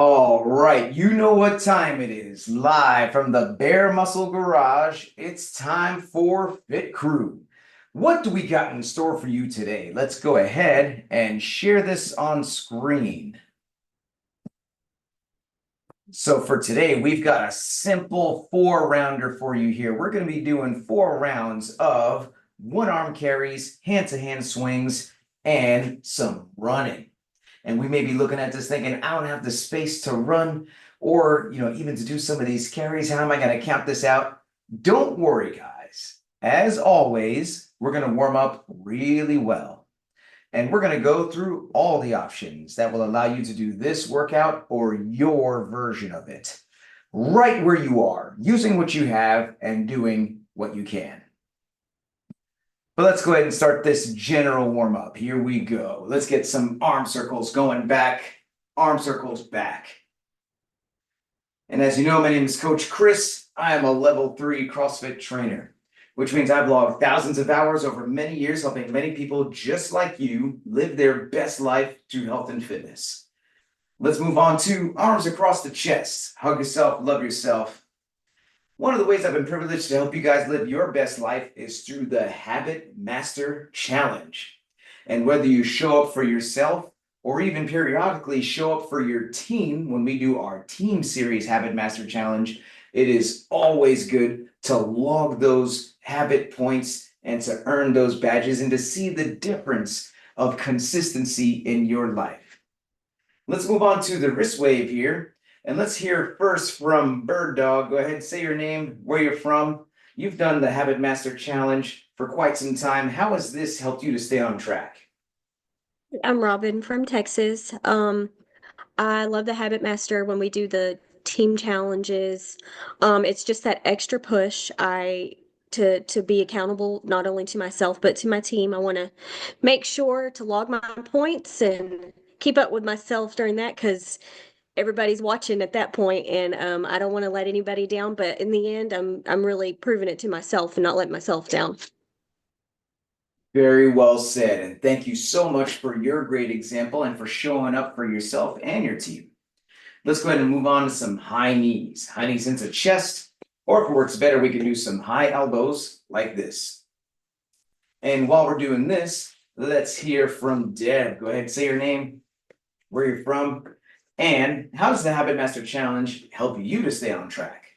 All right, you know what time it is. Live from the Bare Muscle Garage, it's time for Fit Crew. What do we got in store for you today? Let's go ahead and share this on screen. So for today, we've got a simple 4-rounder for you here. We're going to be doing 4 rounds of one-arm carries, hand-to-hand swings, and some running. And we may be looking at this thinking, I don't have the space to run or, even to do some of these carries. How am I going to count this out? Don't worry, guys. As always, we're going to warm up really well. And we're going to go through all the options that will allow you to do this workout or your version of it right where you are, using what you have and doing what you can. But let's go ahead and start this general warm up. Here we go. Let's get some arm circles going back, arm circles back. And as you know, my name is Coach Chris. I am a level 3 CrossFit trainer, which means I've logged thousands of hours over many years helping many people just like you live their best life through health and fitness. Let's move on to arms across the chest. Hug yourself, love yourself. One of the ways I've been privileged to help you guys live your best life is through the Habit Master Challenge. And whether you show up for yourself or even periodically show up for your team when we do our team series Habit Master Challenge, it is always good to log those habit points and to earn those badges and to see the difference of consistency in your life. Let's move on to the wrist wave here. And let's hear first from Bird Dog. Go ahead, say your name, where you're from. You've done the Habit Master Challenge for quite some time. How has this helped you to stay on track? I'm Robin from Texas. I love the Habit Master when we do the team challenges. It's just that extra push to be accountable not only to myself but to my team. I want to make sure to log my points and keep up with myself during that because everybody's watching at that point, and I don't want to let anybody down. But in the end, I'm really proving it to myself and not letting myself down. Very well said. And thank you so much for your great example and for showing up for yourself and your team. Let's go ahead and move on to some high knees. High knees into chest, or if it works better, we can do some high elbows like this. And while we're doing this, let's hear from Deb. Go ahead and say your name, where you're from, and how does the Habit Master Challenge help you to stay on track?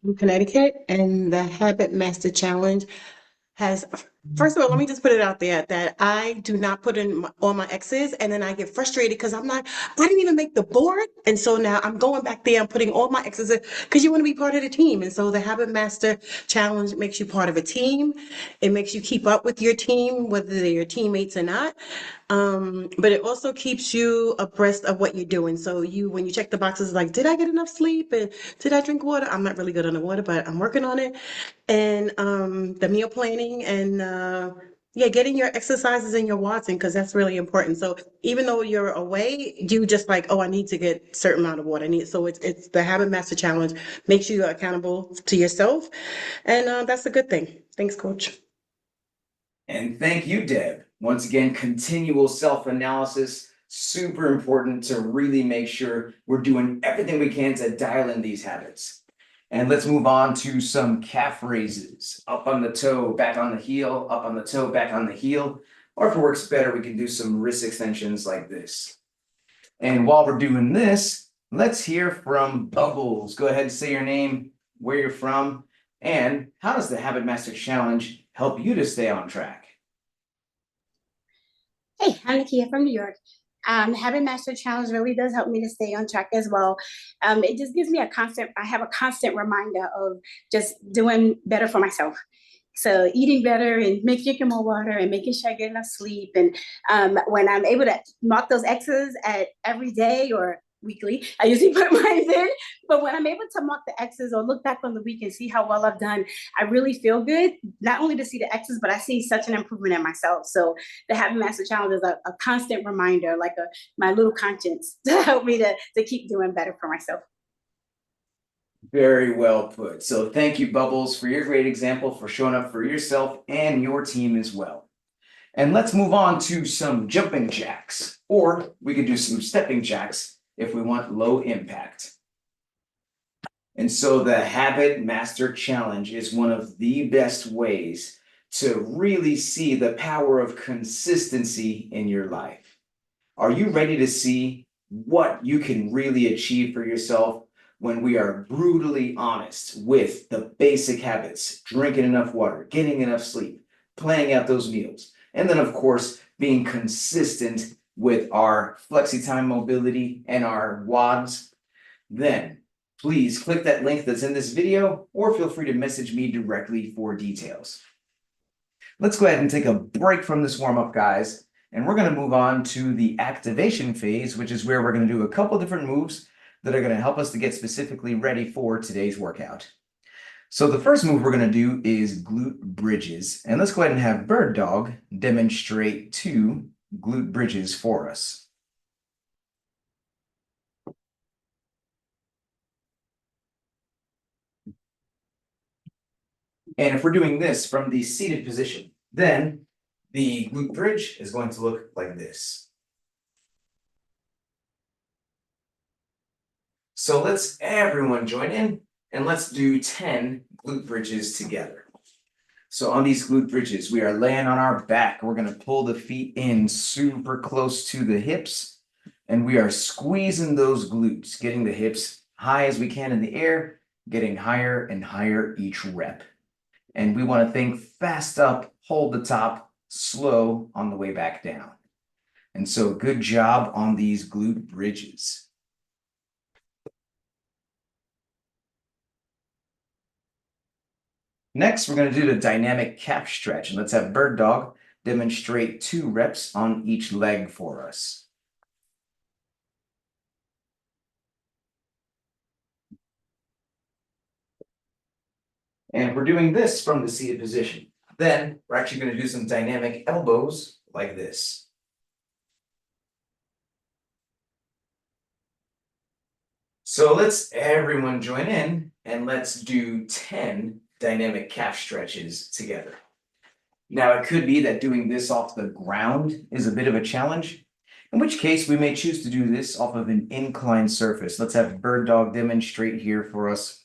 From Connecticut, and the Habit Master Challenge has, first of all, let me just put it out there that I do not put in all my X's, and then I get frustrated because I'm not, I didn't even make the board. And so now I'm going back there and putting all my X's in because you want to be part of the team. And so the Habit Master Challenge makes you part of a team. It makes you keep up with your team, whether they're your teammates or not. But it also keeps you abreast of what you're doing. So when you check the boxes, like, did I get enough sleep? And did I drink water? I'm not really good on the water, but I'm working on it. And the meal planning and yeah, getting your exercises and your Watson, because that's really important. So even though you're away, you just like, oh, I need to get a certain amount of water. So it's the Habit Master Challenge makes you accountable to yourself, and that's a good thing. Thanks, Coach. And thank you, Deb. Once again, continual self-analysis, super important to really make sure we're doing everything we can to dial in these habits. And let's move on to some calf raises. Up on the toe, back on the heel, up on the toe, back on the heel. Or if it works better, we can do some wrist extensions like this. And while we're doing this, let's hear from Bubbles. Go ahead and say your name, where you're from, and how does the Habit Master Challenge help you to stay on track? Hey, I'm Nakia from New York. Habit Master Challenge really does help me to stay on track as well. It just gives me I have a constant reminder of just doing better for myself. So eating better and drinking more water and making sure I get enough sleep. And when I'm able to mark those X's at every day or weekly, I usually put mine in. But when I'm able to mark the X's or look back on the week and see how well I've done, I really feel good. Not only to see the X's, but I see such an improvement in myself. So the Habit Master Challenge is a constant reminder, like my little conscience to help me to keep doing better for myself. Very well put. So thank you, Bubbles, for your great example, for showing up for yourself and your team as well. And let's move on to some jumping jacks, or we could do some stepping jacks if we want low impact. And so the Habit Master Challenge is one of the best ways to really see the power of consistency in your life. Are you ready to see what you can really achieve for yourself when we are brutally honest with the basic habits, drinking enough water, getting enough sleep, planning out those meals, and then of course, being consistent with our flexi time mobility and our WODs? Then please click that link that's in this video, or feel free to message me directly for details. Let's go ahead and take a break from this warm-up, guys, and we're going to move on to the activation phase, which is where we're going to do a couple different moves that are going to help us to get specifically ready for today's workout. So the first move we're going to do is glute bridges, and let's go ahead and have Bird Dog demonstrate 2 glute bridges for us. And if we're doing this from the seated position, then the glute bridge is going to look like this. So let's everyone join in and let's do 10 glute bridges together. So on these glute bridges, we are laying on our back. We're going to pull the feet in super close to the hips, and we are squeezing those glutes, getting the hips high as we can in the air, getting higher and higher each rep. And we want to think fast up, hold the top, slow on the way back down. And so good job on these glute bridges. Next, we're going to do the dynamic calf stretch. And let's have Bird Dog demonstrate 2 reps on each leg for us. And we're doing this from the seated position. Then we're actually going to do some dynamic elbows like this. So let's everyone join in and let's do 10 dynamic calf stretches together. Now, it could be that doing this off the ground is a bit of a challenge, in which case we may choose to do this off of an inclined surface. Let's have Bird Dog demonstrate here for us.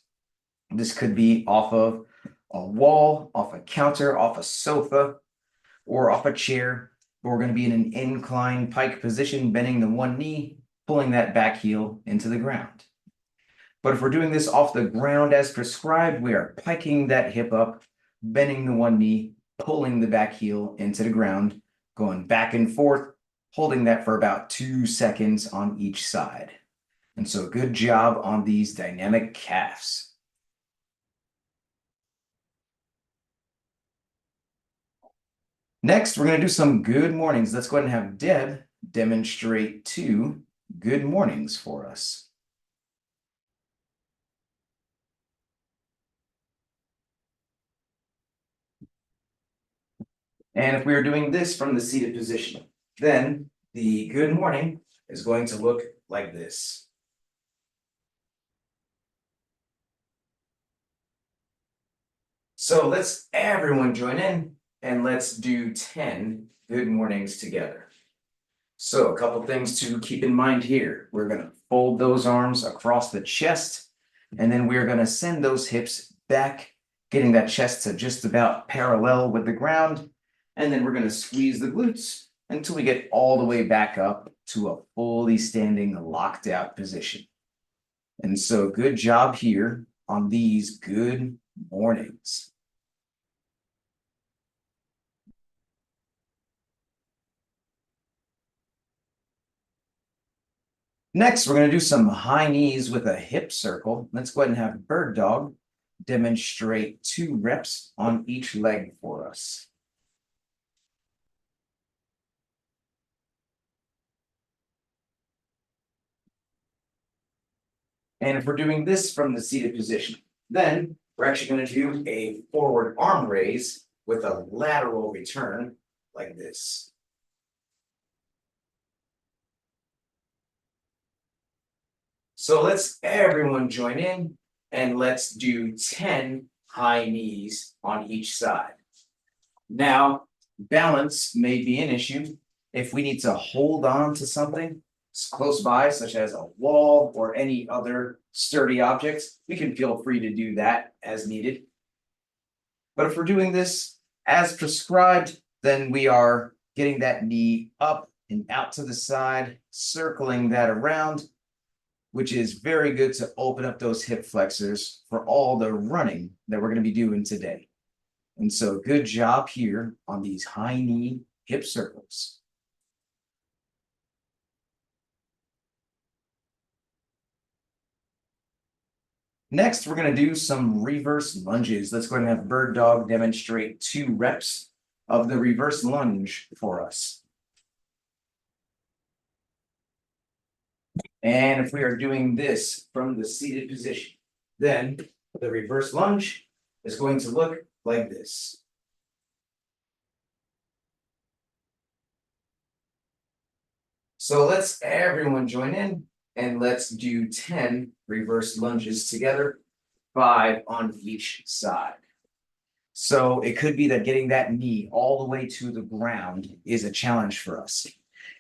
This could be off of a wall, off a counter, off a sofa, or off a chair. But we're going to be in an inclined pike position, bending the one knee, pulling that back heel into the ground. But if we're doing this off the ground as prescribed, we are piking that hip up, bending the one knee, pulling the back heel into the ground, going back and forth, holding that for about 2 seconds on each side. And so good job on these dynamic calves. Next, we're going to do some good mornings. Let's go ahead and have Deb demonstrate 2 good mornings for us. And if we are doing this from the seated position, then the good morning is going to look like this. So let's everyone join in and let's do 10 good mornings together. So a couple things to keep in mind here. We're going to fold those arms across the chest, and then we're going to send those hips back, getting that chest to just about parallel with the ground. And then we're going to squeeze the glutes until we get all the way back up to a fully standing locked out position. And so good job here on these good mornings. Next, we're going to do some high knees with a hip circle. Let's go ahead and have Bird Dog demonstrate 2 reps on each leg for us. And if we're doing this from the seated position, then we're actually going to do a forward arm raise with a lateral return like this. So let's everyone join in and let's do 10 high knees on each side. Now, balance may be an issue, if we need to hold on to something close by, such as a wall or any other sturdy object, we can feel free to do that as needed. But if we're doing this as prescribed, then we are getting that knee up and out to the side, circling that around, which is very good to open up those hip flexors for all the running that we're going to be doing today. And so good job here on these high knee hip circles. Next, we're going to do some reverse lunges. Let's go ahead and have Bird Dog demonstrate 2 reps of the reverse lunge for us. And if we are doing this from the seated position, then the reverse lunge is going to look like this. So let's everyone join in and let's do 10 reverse lunges together, 5 on each side. So it could be that getting that knee all the way to the ground is a challenge for us.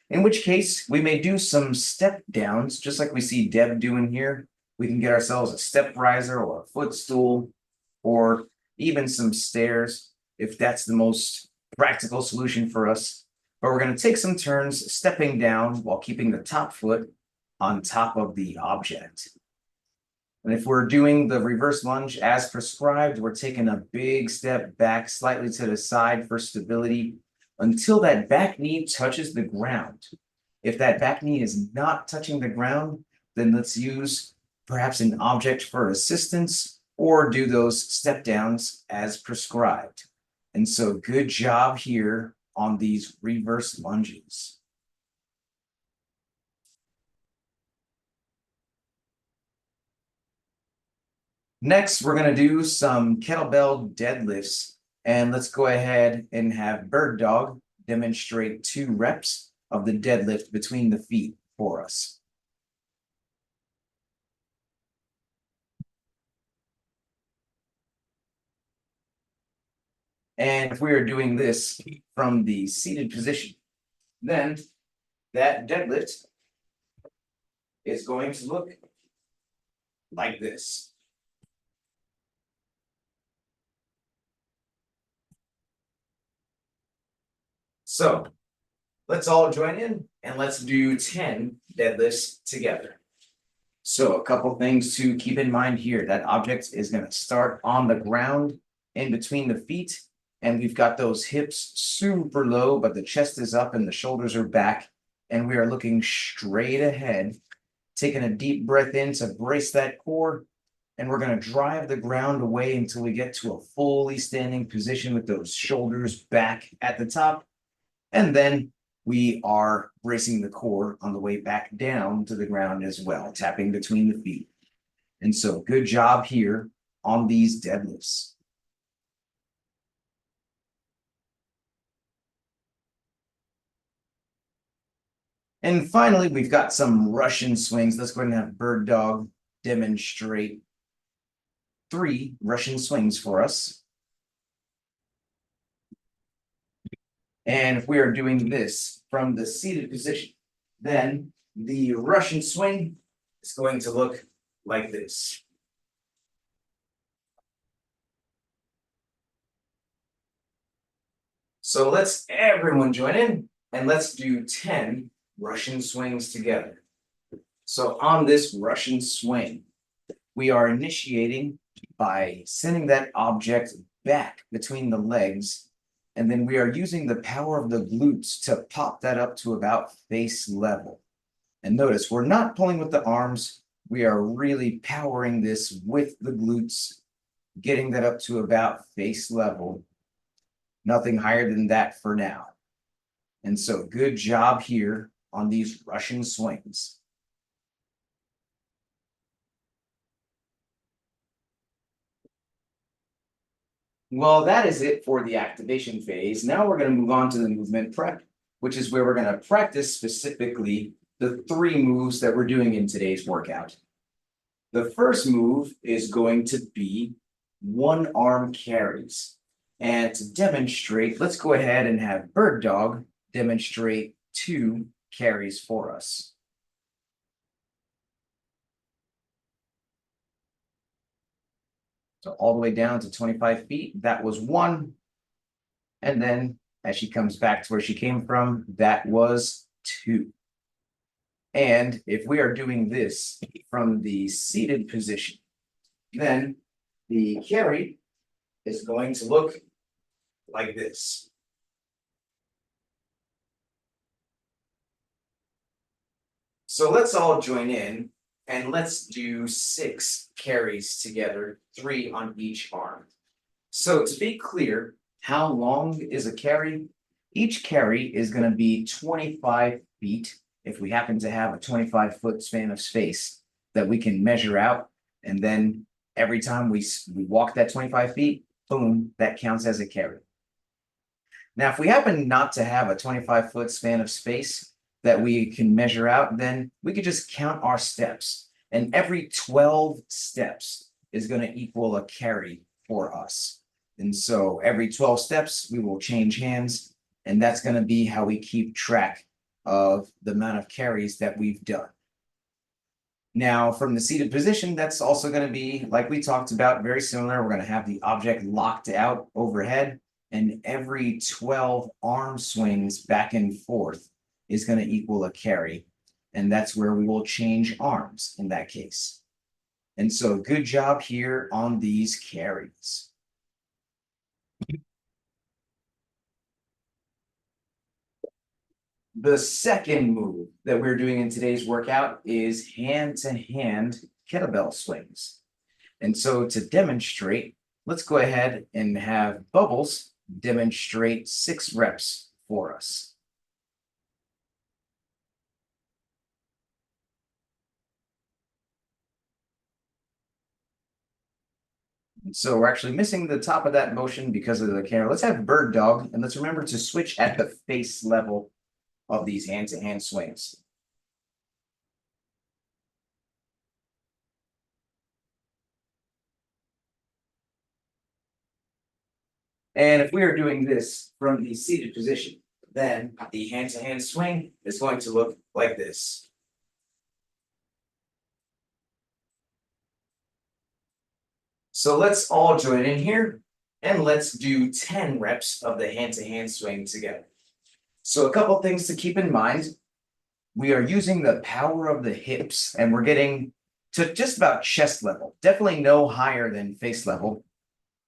In which case, we may do some step downs, just like we see Deb doing here. We can get ourselves a step riser or a footstool, or even some stairs, if that's the most practical solution for us. But we're going to take some turns stepping down while keeping the top foot on top of the object. And if we're doing the reverse lunge as prescribed, we're taking a big step back slightly to the side for stability until that back knee touches the ground. If that back knee is not touching the ground, then let's use perhaps an object for assistance or do those step downs as prescribed. And so good job here on these reverse lunges. Next, we're going to do some kettlebell deadlifts. And let's go ahead and have Bird Dog demonstrate 2 reps of the deadlift between the feet for us. And if we are doing this from the seated position, then that deadlift is going to look like this. So let's all join in and let's do 10 deadlifts together. So a couple things to keep in mind here. That object is going to start on the ground in between the feet. And we've got those hips super low, but the chest is up and the shoulders are back. And we are looking straight ahead, taking a deep breath in to brace that core. And we're going to drive the ground away until we get to a fully standing position with those shoulders back at the top. And then we are bracing the core on the way back down to the ground as well, tapping between the feet. And so good job here on these deadlifts. And finally, we've got some Russian swings. Let's go ahead and have Bird Dog demonstrate 3 Russian swings for us. And if we are doing this from the seated position, then the Russian swing is going to look like this. So let's everyone join in and let's do 10 Russian swings together. So on this Russian swing, we are initiating by sending that object back between the legs, and then we are using the power of the glutes to pop that up to about face level. And notice we're not pulling with the arms, we are really powering this with the glutes, getting that up to about face level. Nothing higher than that for now. And so good job here on these Russian swings. Well, that is it for the activation phase. Now we're going to move on to the movement prep, which is where we're going to practice specifically the 3 moves that we're doing in today's workout. The first move is going to be 1-arm carries. And to demonstrate, let's go ahead and have Bird Dog demonstrate 2 carries for us. So all the way down to 25 feet, that was 1. And then as she comes back to where she came from, that was 2. And if we are doing this from the seated position, then the carry is going to look like this. So let's all join in and let's do 6 carries together, 3 on each arm. So to be clear, how long is a carry? Each carry is going to be 25 feet if we happen to have a 25-foot span of space that we can measure out. And then every time we walk that 25 feet, boom, that counts as a carry. Now, if we happen not to have a 25-foot span of space that we can measure out, then we could just count our steps. And every 12 steps is going to equal a carry for us. And so every 12 steps, we will change hands. And that's going to be how we keep track of the amount of carries that we've done. Now, from the seated position, that's also going to be, like we talked about, very similar. We're going to have the object locked out overhead, and every 12 arm swings back and forth is going to equal a carry. And that's where we will change arms in that case. And so good job here on these carries. The second move that we're doing in today's workout is hand-to-hand kettlebell swings. And so to demonstrate, let's go ahead and have Bubbles demonstrate 6 reps for us. And so we're actually missing the top of that motion because of the camera. Let's have Bird Dog, and let's remember to switch at the face level of these hand-to-hand swings. And if we are doing this from the seated position, then the hand-to-hand swing is going to look like this. So let's all join in here and let's do 10 reps of the hand-to-hand swing together. So a couple things to keep in mind. We are using the power of the hips and we're getting to just about chest level, definitely no higher than face level.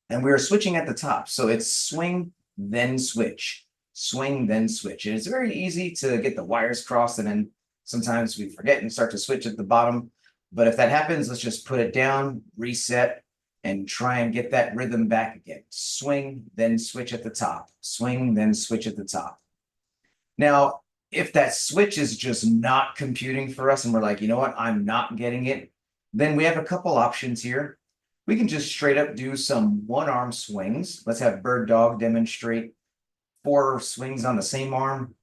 And we are switching at the top. So it's swing, then switch, swing, then switch. And it's very easy to get the wires crossed and then sometimes we forget and start to switch at the bottom. But if that happens, let's just put it down, reset, and try and get that rhythm back again. Swing, then switch at the top, swing, then switch at the top. Now, if that switch is just not computing for us and we're like, you know what, I'm not getting it, then we have a couple options here. We can just straight up do some 1-arm swings. Let's have Bird Dog demonstrate 4 swings on the same arm.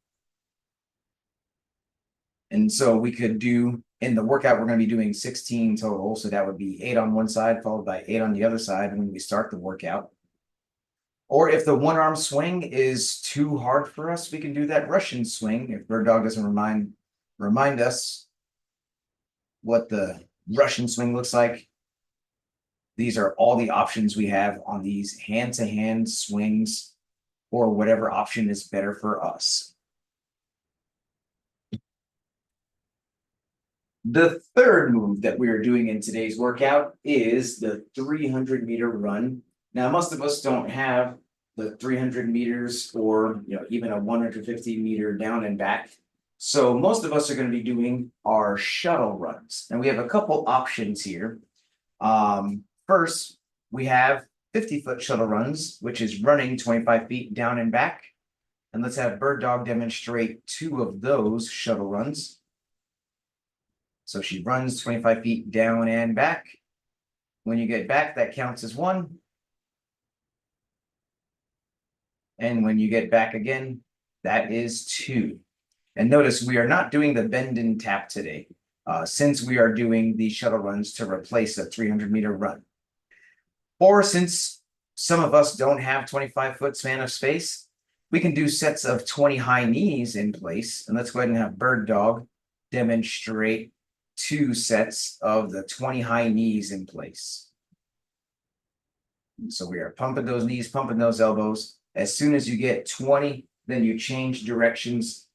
And so we could do, in the workout, we're going to be doing 16 total. So that would be 8 on one side, followed by 8 on the other side when we start the workout. Or if the 1-arm swing is too hard for us, we can do that Russian swing. If Bird Dog doesn't remind us what the Russian swing looks like. These are all the options we have on these hand-to-hand swings, or whatever option is better for us. The third move that we are doing in today's workout is the 300-meter run. Now, most of us don't have the 300 meters or even a 150-meter down and back. So most of us are going to be doing our shuttle runs. And we have a couple options here. First, we have 50-foot shuttle runs, which is running 25 feet down and back. And let's have Bird Dog demonstrate 2 of those shuttle runs. So she runs 25 feet down and back. When you get back, that counts as 1. And when you get back again, that is 2. And notice we are not doing the bend and tap today, since we are doing the shuttle runs to replace a 300-meter run. Or since some of us don't have 25-foot span of space, we can do sets of 20 high knees in place. And let's go ahead and have Bird Dog demonstrate 2 sets of the 20 high knees in place. So we are pumping those knees, pumping those elbows. As soon as you get 20, then you change directions.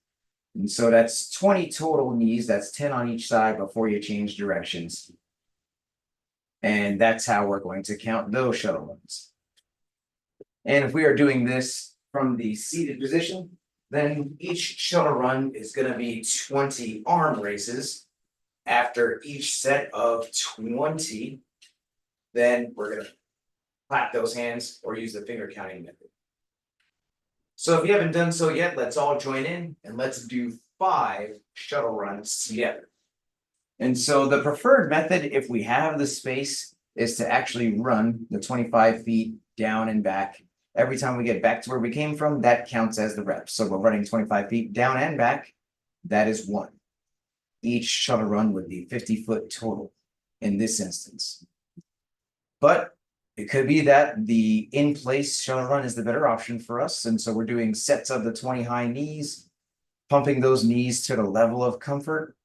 And so that's 20 total knees. That's 10 on each side before you change directions. And that's how we're going to count those shuttle runs. And if we are doing this from the seated position, then each shuttle run is going to be 20 arm races. After each set of 20, then we're going to clap those hands or use the finger counting method. So if you haven't done so yet, let's all join in and let's do 5 shuttle runs together. And so the preferred method, if we have the space, is to actually run the 25 feet down and back. Every time we get back to where we came from, that counts as the reps. So we're running 25 feet down and back. That is 1. Each shuttle run would be 50-foot total in this instance. But it could be that the in-place shuttle run is the better option for us. And so we're doing sets of the 20 high knees, pumping those knees to the level of comfort.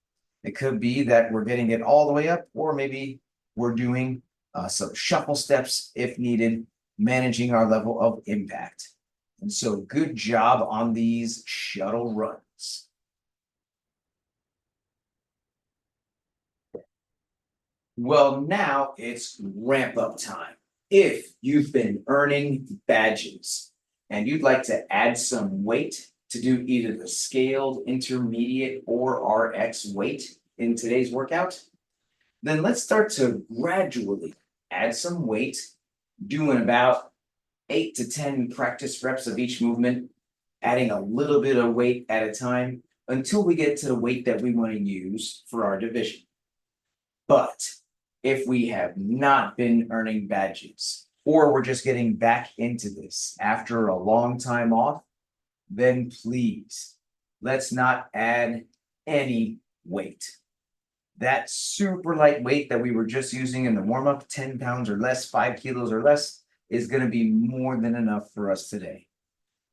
It could be that we're getting it all the way up, or maybe we're doing some shuffle steps if needed, managing our level of impact. And so good job on these shuttle runs. Well, now it's ramp up time. If you've been earning badges and you'd like to add some weight to do either the scaled, intermediate, or RX weight in today's workout, then let's start to gradually add some weight, doing about 8 to 10 practice reps of each movement, adding a little bit of weight at a time until we get to the weight that we want to use for our division. But if we have not been earning badges, or we're just getting back into this after a long time off, then please, let's not add any weight. That super light weight that we were just using in the warm-up, 10 pounds or less, 5 kilos or less, is going to be more than enough for us today.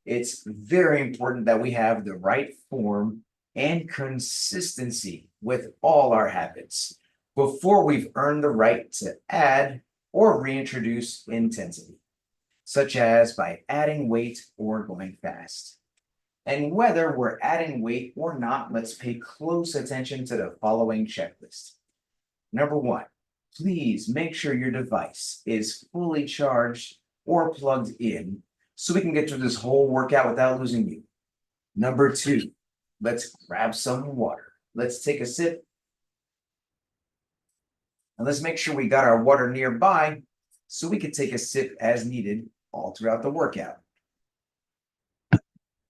It's very important that we have the right form and consistency with all our habits before we've earned the right to add or reintroduce intensity, such as by adding weight or going fast. And whether we're adding weight or not, let's pay close attention to the following checklist. Number 1, please make sure your device is fully charged or plugged in so we can get through this whole workout without losing you. Number 2, let's grab some water. Let's take a sip. And let's make sure we got our water nearby so we can take a sip as needed all throughout the workout.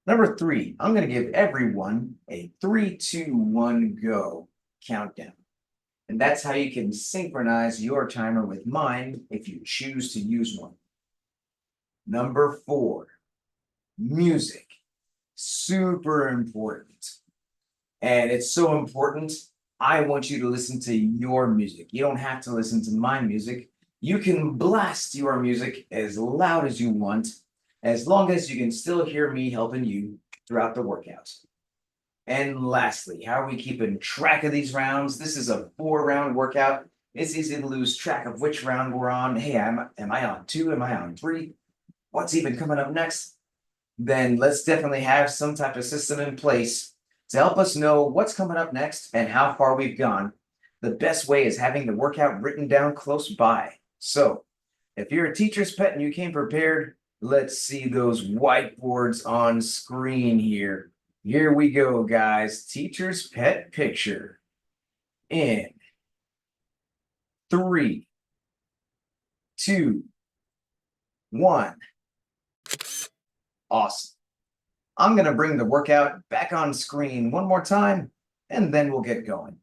Number 3, I'm going to give everyone a 3, 2, 1, go countdown. And that's how you can synchronize your timer with mine if you choose to use one. Number 4, music. Super important. And it's so important, I want you to listen to your music. You don't have to listen to my music. You can blast your music as loud as you want, as long as you can still hear me helping you throughout the workout. And lastly, how are we keeping track of these rounds? This is a 4-round workout. It's easy to lose track of which round we're on. Hey, am I on 2? Am I on 3? What's even coming up next? Then let's definitely have some type of system in place to help us know what's coming up next and how far we've gone. The best way is having the workout written down close by. So if you're a teacher's pet and you came prepared, let's see those whiteboards on screen here. Here we go, guys. Teacher's pet picture. In 3, 2, 1. Awesome. I'm going to bring the workout back on screen one more time, and then we'll get going.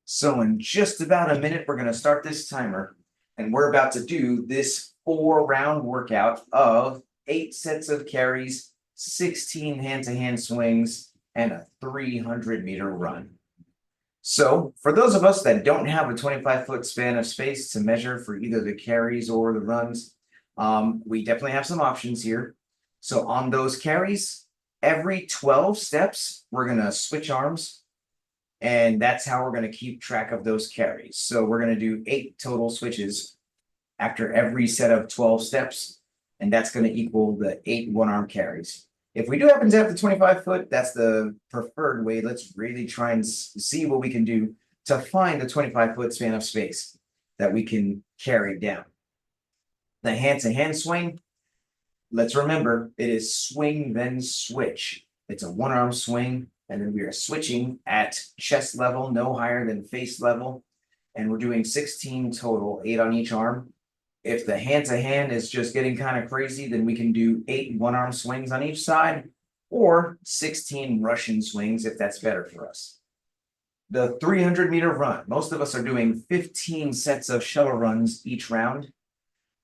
So in just about a minute, we're going to start this timer, and we're about to do this 4-round workout of 8 sets of carries, 16 hand-to-hand swings, and a 300-meter run. So for those of us that don't have a 25-foot span of space to measure for either the carries or the runs, we definitely have some options here. So on those carries, every 12 steps, we're going to switch arms. And that's how we're going to keep track of those carries. So we're going to do 8 total switches after every set of 12 steps. And that's going to equal the 8 one-arm carries. If we do happen to have the 25 foot, that's the preferred way. Let's really try and see what we can do to find the 25-foot span of space that we can carry down. The hand-to-hand swing, let's remember, it is swing, then switch. It's a one-arm swing, and then we are switching at chest level, no higher than face level. And we're doing 16 total, 8 on each arm. If the hand-to-hand is just getting kind of crazy, then we can do 8 one-arm swings on each side, or 16 Russian swings if that's better for us. The 300-meter run, most of us are doing 15 sets of shuttle runs each round.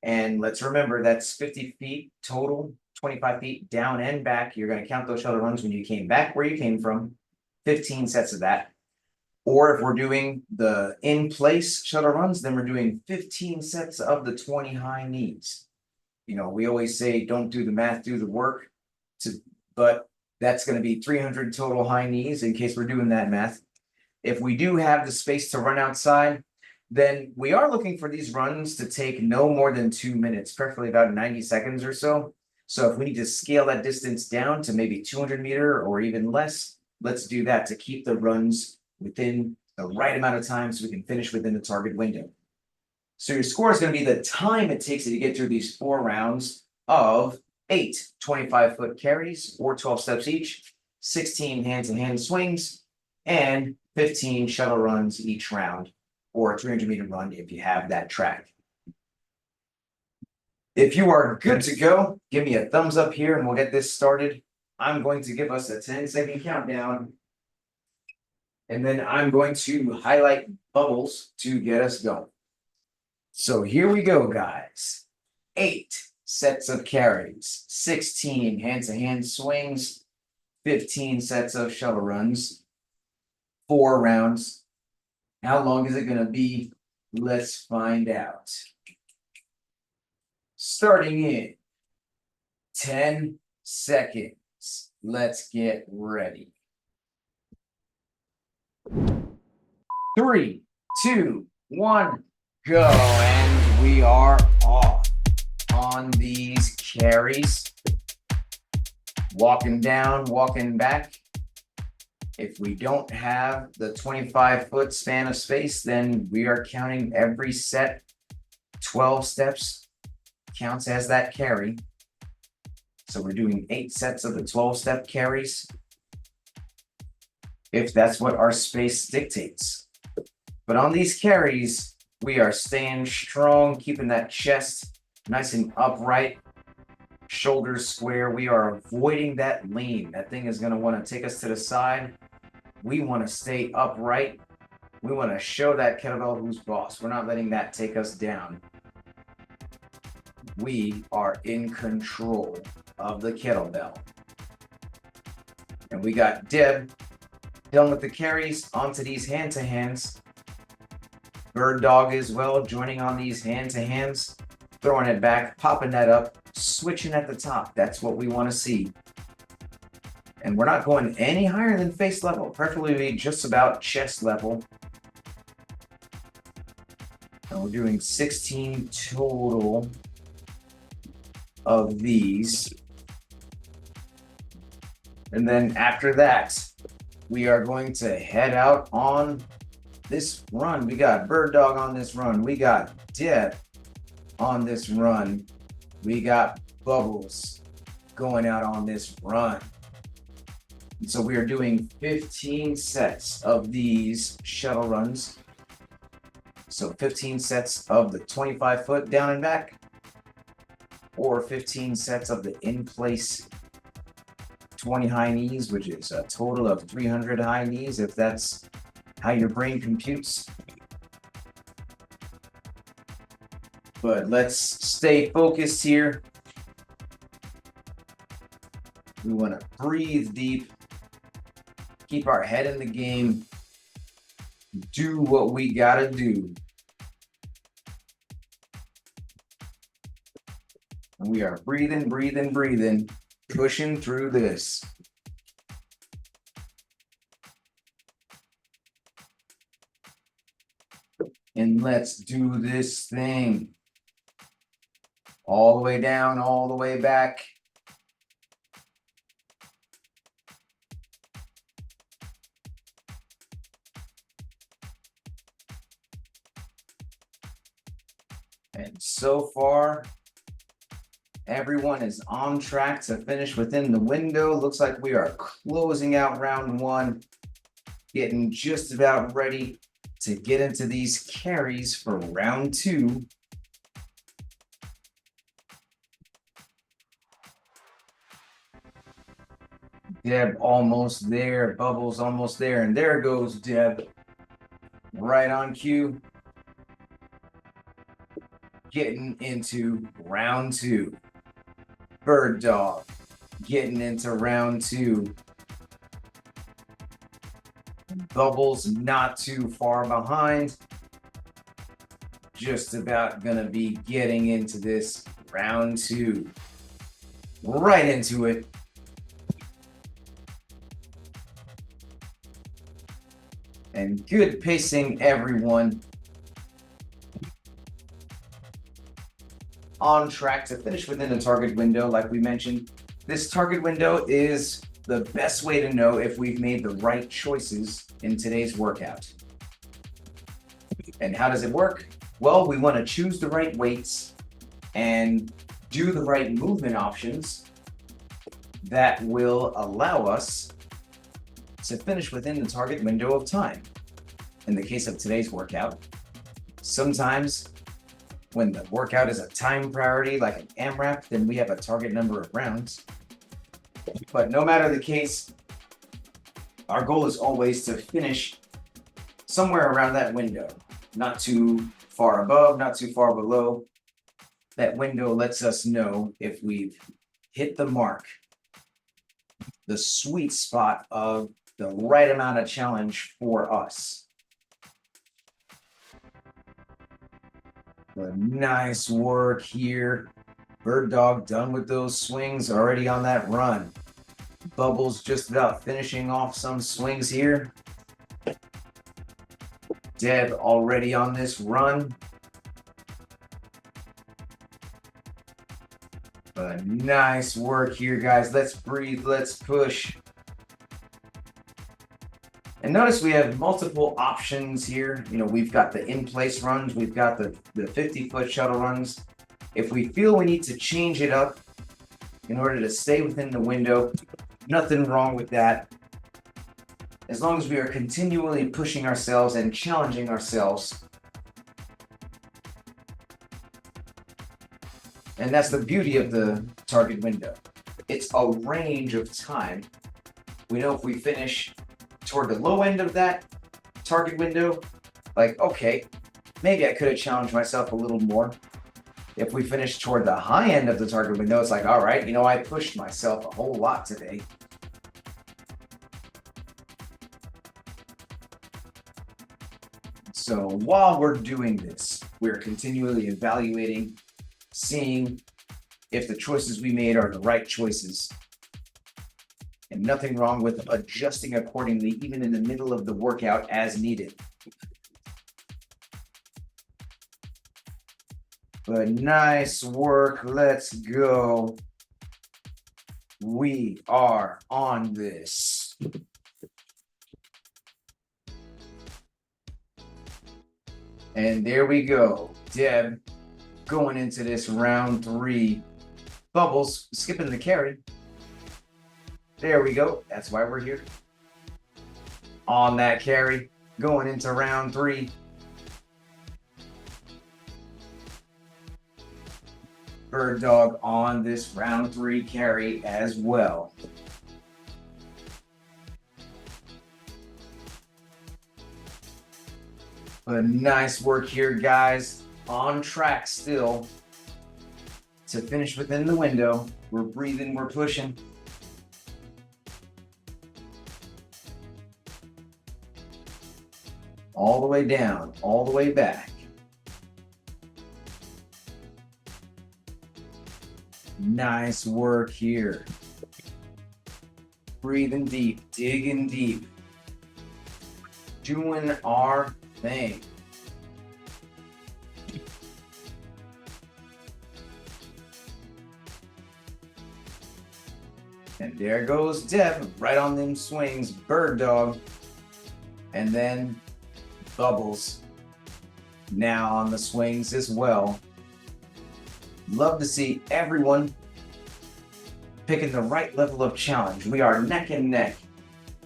And let's remember that's 50 feet total, 25 feet down and back. You're going to count those shuttle runs when you came back where you came from, 15 sets of that. Or if we're doing the in-place shuttle runs, then we're doing 15 sets of the 20 high knees. You know, we always say don't do the math, do the work. But that's going to be 300 total high knees in case we're doing that math. If we do have the space to run outside, then we are looking for these runs to take no more than 2 minutes, preferably about 90 seconds or so. So if we need to scale that distance down to maybe 200 meter or even less, let's do that to keep the runs within the right amount of time so we can finish within the target window. So your score is going to be the time it takes you to get through these 4 rounds of 8 25-foot carries or 12 steps each, 16 hand-to-hand swings, and 15 shuttle runs each round, or a 300-meter run if you have that track. If you are good to go, give me a thumbs up here and we'll get this started. I'm going to give us a 10-second countdown. And then I'm going to highlight bubbles to get us going. So here we go, guys. 8 sets of carries, 16 hand-to-hand swings, 15 sets of shuttle runs, 4 rounds. How long is it going to be? Let's find out. Starting in 10 seconds. Let's get ready. 3, 2, 1, go. And we are off on these carries. Walking down, walking back. If we don't have the 25-foot span of space, then we are counting every set. 12 steps counts as that carry. So we're doing 8 sets of the 12-step carries, if that's what our space dictates. But on these carries, we are staying strong, keeping that chest nice and upright, shoulders square. We are avoiding that lean. That thing is going to want to take us to the side. We want to stay upright. We want to show that kettlebell who's boss. We're not letting that take us down. We are in control of the kettlebell. And we got Deb done with the carries onto these hand-to-hands. Bird dog as well, joining on these hand-to-hands, throwing it back, popping that up, switching at the top. That's what we want to see. And we're not going any higher than face level, preferably just about chest level. And we're doing 16 total of these. And then after that, we are going to head out on this run. We got Bird Dog on this run. We got Deb on this run. We got Bubbles going out on this run. And so we are doing 15 sets of these shuttle runs. So 15 sets of the 25-foot down and back, or 15 sets of the in-place 20 high knees, which is a total of 300 high knees, if that's how your brain computes. But let's stay focused here. We want to breathe deep, keep our head in the game, do what we gotta do. And we are breathing, breathing, breathing pushing through this. And let's do this thing. All the way down, all the way back. And so far, everyone is on track to finish within the window. Looks like we are closing out round one, getting just about ready to get into these carries for round two. Deb almost there, Bubbles almost there, and there goes Deb. Right on cue. Getting into round two. Bird Dog getting into round two. Bubbles not too far behind. Just about gonna be getting into this round two. Right into it. And good pacing, everyone. On track to finish within the target window, like we mentioned. This target window is the best way to know if we've made the right choices in today's workout. And how does it work? Well, we want to choose the right weights and do the right movement options that will allow us to finish within the target window of time. In the case of today's workout, sometimes when the workout is a time priority, like an AMRAP, then we have a target number of rounds. But no matter the case, our goal is always to finish somewhere around that window, not too far above, not too far below. That window lets us know if we've hit the mark, the sweet spot of the right amount of challenge for us. But nice work here. Bird Dog done with those swings, already on that run. Bubbles just about finishing off some swings here. Deb already on this run. But nice work here, guys. Let's breathe, let's push. And notice we have multiple options here. You know, we've got the in-place runs, we've got the 50-foot shuttle runs. If we feel we need to change it up in order to stay within the window, nothing wrong with that. As long as we are continually pushing ourselves and challenging ourselves. And that's the beauty of the target window. It's a range of time. We know if we finish toward the low end of that target window, like, okay, maybe I could have challenged myself a little more. If we finish toward the high end of the target window, it's like, all right, you know, I pushed myself a whole lot today. So while we're doing this, we're continually evaluating, seeing if the choices we made are the right choices. And nothing wrong with adjusting accordingly, even in the middle of the workout as needed. But nice work, let's go. We are on this. And there we go. Deb going into this round three. Bubbles skipping the carry. There we go. That's why we're here. On that carry, going into round three. Bird Dog on this round three carry as well. But nice work here, guys. On track still to finish within the window. We're breathing, we're pushing. All the way down, all the way back. Nice work here. Breathing deep, digging deep, doing our thing. And there goes Deb, right on them swings, Bird Dog. And then Bubbles, now on the swings as well. Love to see everyone picking the right level of challenge. We are neck and neck.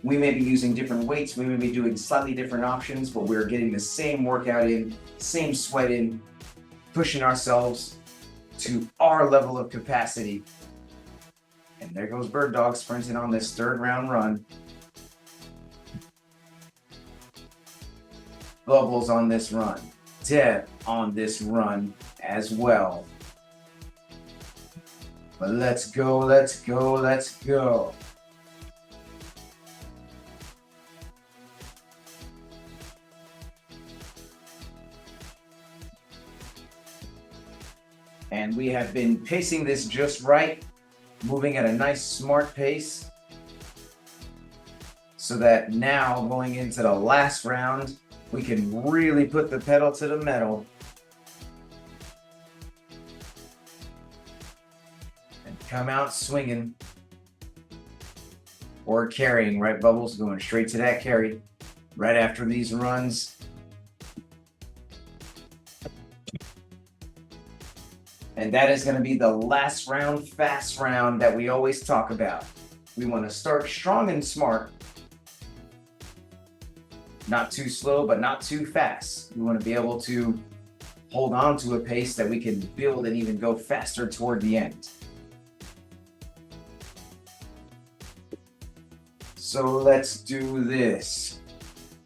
We may be using different weights, we may be doing slightly different options, but we're getting the same workout in, same sweat in, pushing ourselves to our level of capacity. And there goes Bird Dog sprinting on this third round run. Bubbles on this run. Deb on this run as well. But let's go, let's go, let's go. And we have been pacing this just right, moving at a nice smart pace, so that now going into the last round, we can really put the pedal to the metal and come out swinging or carrying, right, Bubbles? Going straight to that carry right after these runs. And that is going to be the last round, fast round that we always talk about. We want to start strong and smart. Not too slow, but not too fast. We want to be able to hold on to a pace that we can build and even go faster toward the end. So let's do this.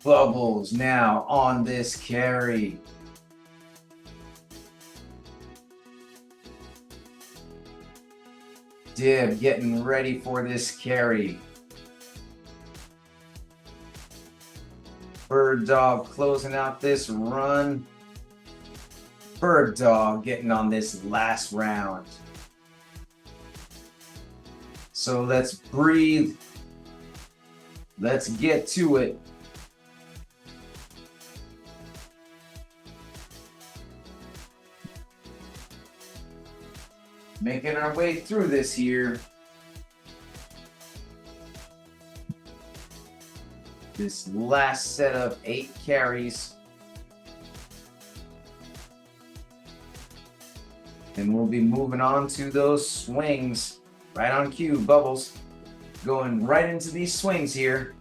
Bubbles now on this carry. Dib getting ready for this carry. Bird Dog closing out this run. Bird Dog getting on this last round. So let's breathe. Let's get to it. Making our way through this here. This last set of 8 carries. And we'll be moving on to those swings. Right on cue, Bubbles. Going right into these swings here.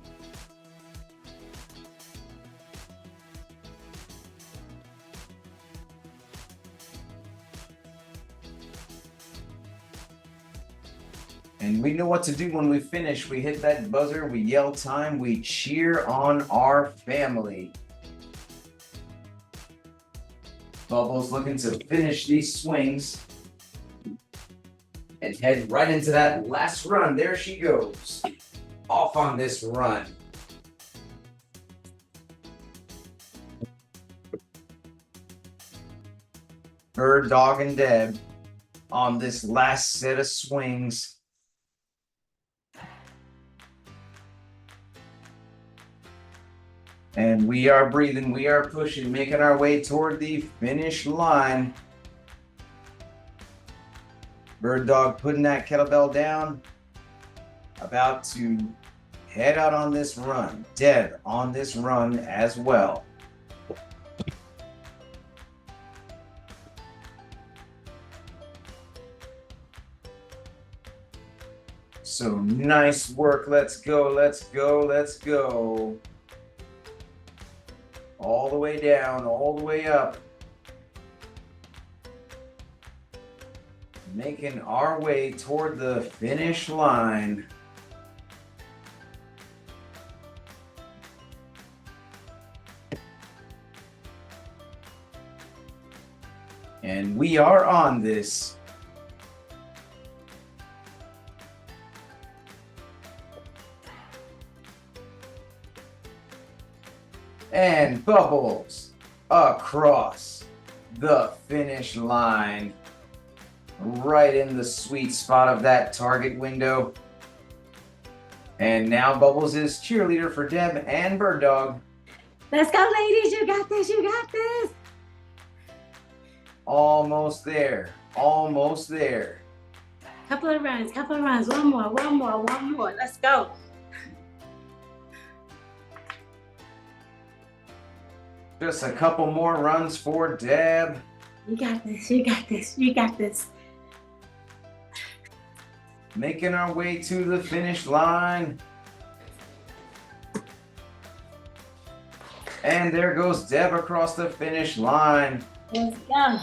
And we know what to do when we finish. We hit that buzzer, we yell time, we cheer on our family. Bubbles looking to finish these swings and head right into that last run. There she goes, off on this run. Bird Dog and Deb on this last set of swings. And we are breathing, we are pushing, making our way toward the finish line. Bird Dog putting that kettlebell down, about to head out on this run. Deb on this run as well. So nice work, let's go, let's go, let's go. All the way down, all the way up. Making our way toward the finish line. And we are on this. And Bubbles across the finish line, right in the sweet spot of that target window. And now Bubbles is cheerleader for Deb and Bird Dog. Let's go, ladies. You got this. You got this. Almost there. Almost there. Couple of runs. One more. Let's go. Just a couple more runs for Deb. You got this. You got this. You got this. Making our way to the finish line. And there goes Deb across the finish line. Let's go.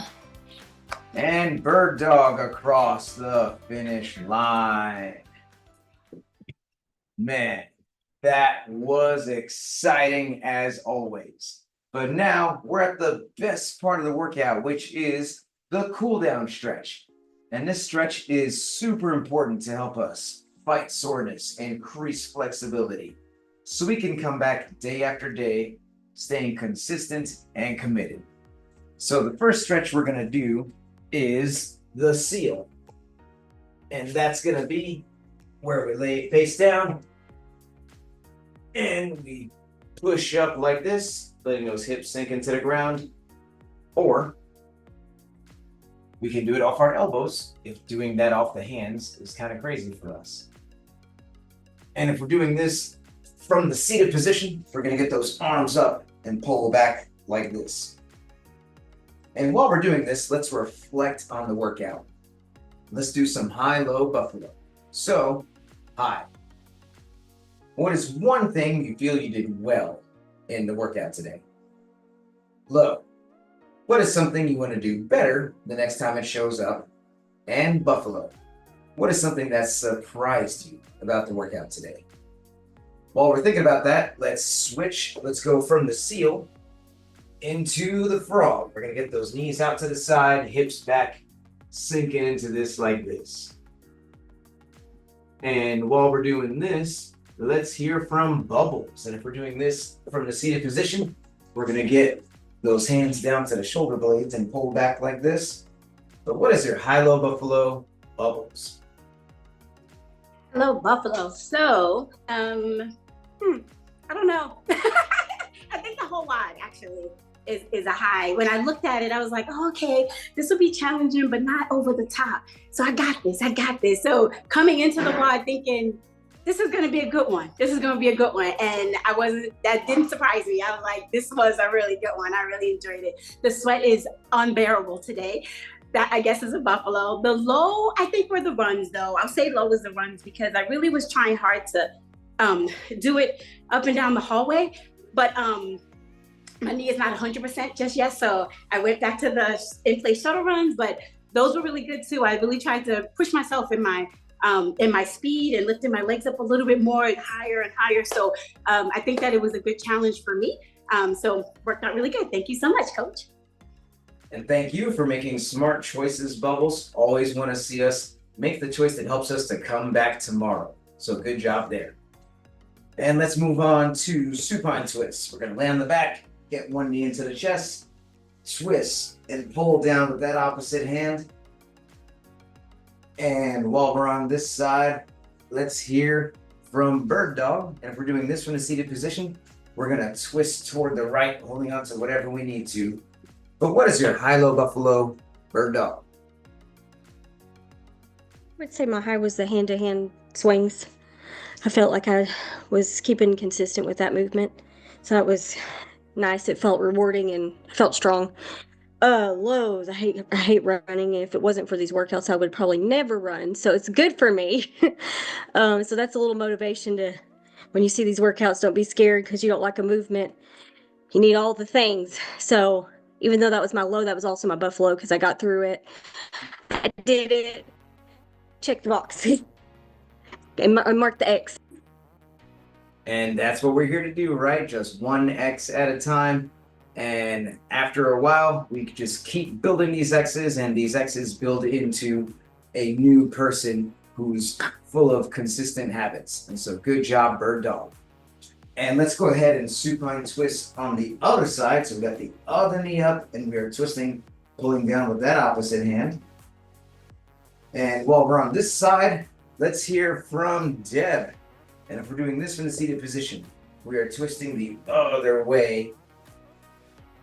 And Bird Dog across the finish line. Man, that was exciting as always. But now we're at the best part of the workout, which is the cool down stretch. And this stretch is super important to help us fight soreness and increase flexibility, so we can come back day after day, staying consistent and committed. So the first stretch we're gonna do is the seal. And that's gonna be where we lay face down and we push up like this, letting those hips sink into the ground. Or we can do it off our elbows if doing that off the hands is kind of crazy for us. And if we're doing this from the seated position, we're gonna get those arms up and pull back like this. And while we're doing this, let's reflect on the workout. Let's do some high-low buffalo. So, high. What is one thing you feel you did well in the workout today? Low. What is something you want to do better the next time it shows up? And buffalo. What is something that surprised you about the workout today? While we're thinking about that, let's switch. Let's go from the seal into the frog. We're going to get those knees out to the side, hips back, sinking into this like this. And while we're doing this, let's hear from Bubbles. And if we're doing this from the seated position, we're going to get those hands down to the shoulder blades and pull back like this. But what is your high-low buffalo, Bubbles? Hello, Buffalo. So, I don't know. I think the whole WOD actually is a high. When I looked at it, I was like, oh, okay, this will be challenging, but not over the top. So I got this. So coming into the WOD thinking, this is going to be a good one. And that didn't surprise me. I was like, this was a really good one. I really enjoyed it. The sweat is unbearable today. That, I guess, is a buffalo. The low, I think, were the runs, though. I'll say low is the runs because I really was trying hard to do it up and down the hallway. But my knee is not 100% just yet. So I went back to the in-place shuttle runs, but those were really good, too. I really tried to push myself in my speed and lifting my legs up a little bit more and higher. So I think that it was a good challenge for me. So worked out really good. Thank you so much, Coach. And thank you for making smart choices, Bubbles. Always want to see us make the choice that helps us to come back tomorrow. So good job there. And let's move on to supine twists. We're going to lay on the back, get one knee into the chest, twist, and pull down with that opposite hand. And while we're on this side, let's hear from Bird Dog. And if we're doing this from a seated position, we're going to twist toward the right, holding on to whatever we need to. But what is your high-low buffalo, Bird Dog? I would say my high was the hand-to-hand swings. I felt like I was keeping consistent with that movement. So that was nice. It felt rewarding and I felt strong. Lows, I hate running. If it wasn't for these workouts, I would probably never run. So it's good for me. So that's a little motivation to, when you see these workouts, don't be scared because you don't like a movement. You need all the things. So even though that was my low, that was also my buffalo because I got through it. I did it. Check the box. And mark the X. And that's what we're here to do, right? Just one X at a time. And after a while, we could just keep building these X's, and these X's build into a new person who's full of consistent habits. And so good job, Bird Dog. And let's go ahead and supine twist on the other side. So we got the other knee up and we are twisting, pulling down with that opposite hand. And while we're on this side, let's hear from Deb. And if we're doing this from the seated position, we are twisting the other way.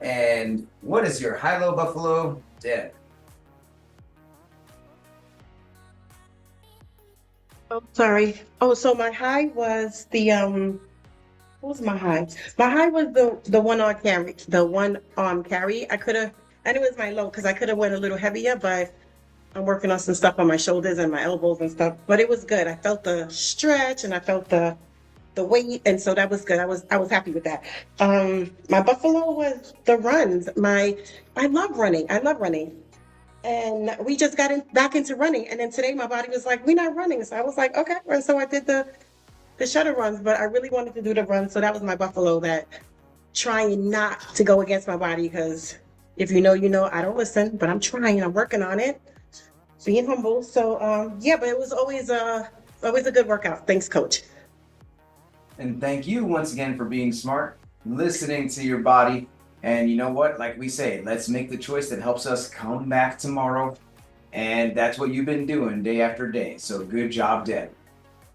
And what is your high-low buffalo, Deb? Oh, sorry. Oh, so my high was the what was my high? My high was the one arm carry, the one arm carry. I could have, and it was my low because I could have went a little heavier, but I'm working on some stuff on my shoulders and my elbows and stuff. But it was good. I felt the stretch and I felt the weight, and so that was good. I was happy with that. My buffalo was the runs. I love running. I love running. And we just got back into running. And then today my body was like, we're not running. So I was like, okay. And so I did the shuttle runs, but I really wanted to do the run. So that was my buffalo, that trying not to go against my body, because if you know, you know, I don't listen, but I'm trying, I'm working on it, being humble. So yeah, but it was always a good workout. Thanks, coach. And thank you once again for being smart, listening to your body. And you know what? Like we say, let's make the choice that helps us come back tomorrow. And that's what you've been doing day after day. So good job, Deb.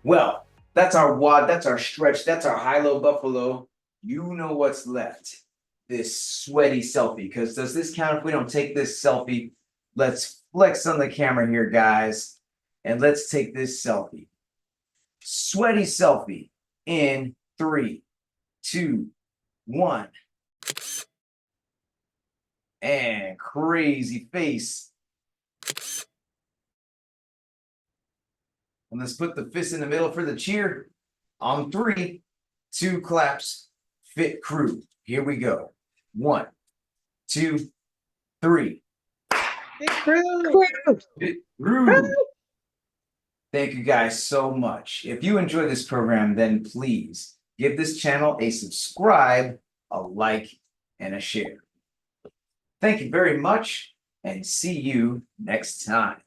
Well, that's our WOD, that's our stretch, that's our high-low buffalo. You know what's left. This sweaty selfie. Because does this count if we don't take this selfie? Let's flex on the camera here, guys. And let's take this selfie. Sweaty selfie in 3, 2, 1. And crazy face. And let's put the fist in the middle for the cheer. On 3, 2 claps. Fit crew. Here we go. 1, 2, 3. Fit crew. Fit crew. Thank you guys so much. If you enjoy this program, then please give this channel a subscribe, a like, and a share. Thank you very much, and see you next time.